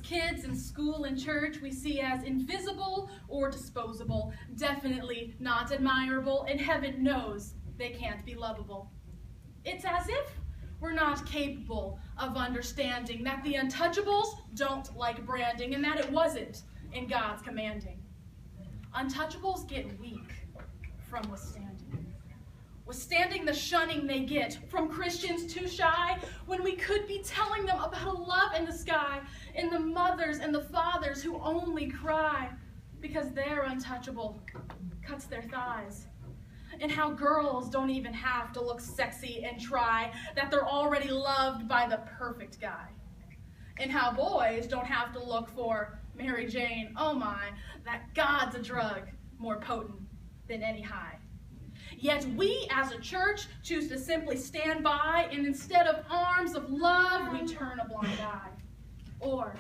kids in school and church we see as invisible or disposable, definitely not admirable, and heaven knows they can't be lovable. It's as if we're not capable of understanding that the untouchables don't like branding and that it wasn't in God's commanding. Untouchables get weak from withstanding the shunning they get from Christians too shy when we could be telling them about a love in the sky, in the mothers and the fathers who only cry because their untouchable cuts their thighs, and how girls don't even have to look sexy and try, that they're already loved by the perfect guy, and how boys don't have to look for Mary Jane, oh my, that God's a drug more potent than any high. Yet we as a church choose to simply stand by, and instead of arms of love, we turn a blind eye. Or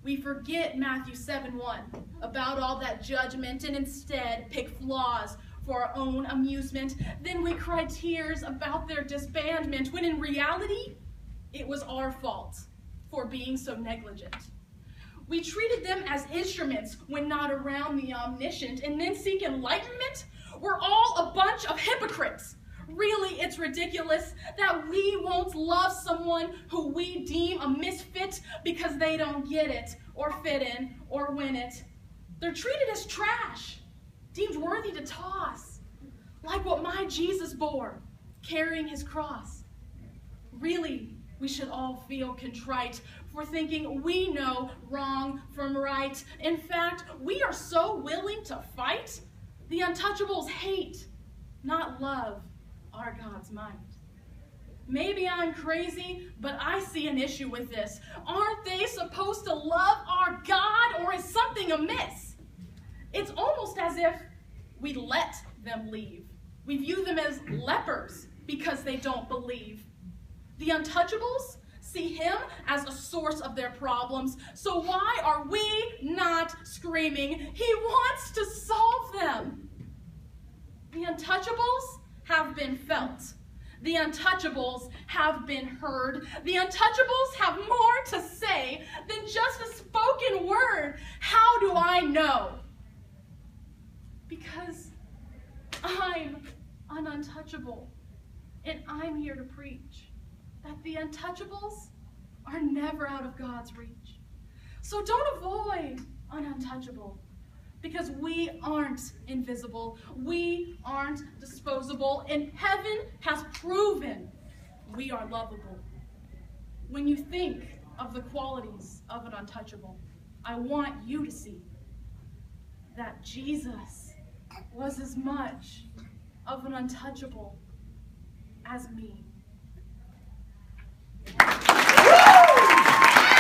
we forget Matthew 7:1 about all that judgment and instead pick flaws for our own amusement. Then we cry tears about their disbandment, when in reality, it was our fault for being so negligent. We treated them as instruments when not around the omniscient, and then seek enlightenment. We're all a bunch of hypocrites. Really, it's ridiculous that we won't love someone who we deem a misfit because they don't get it, or fit in, or win it. They're treated as trash, deemed worthy to toss, like what my Jesus bore, carrying his cross. Really, we should all feel contrite for thinking we know wrong from right. In fact, we are so willing to fight. The untouchables hate, not love, our God's mind. Maybe I'm crazy, but I see an issue with this. Aren't they supposed to love our God, or is something amiss? It's almost as if we let them leave. We view them as lepers because they don't believe. The untouchables see him as a source of their problems, so why are we not screaming, he wants to solve them? The untouchables have been felt. The untouchables have been heard. The untouchables have more to say than just a spoken word. How do I know? Because I'm an untouchable, and I'm here to preach that the untouchables are never out of God's reach. So don't avoid an untouchable, because we aren't invisible, we aren't disposable, and heaven has proven we are lovable. When you think of the qualities of an untouchable, I want you to see that Jesus was as much of an untouchable as me.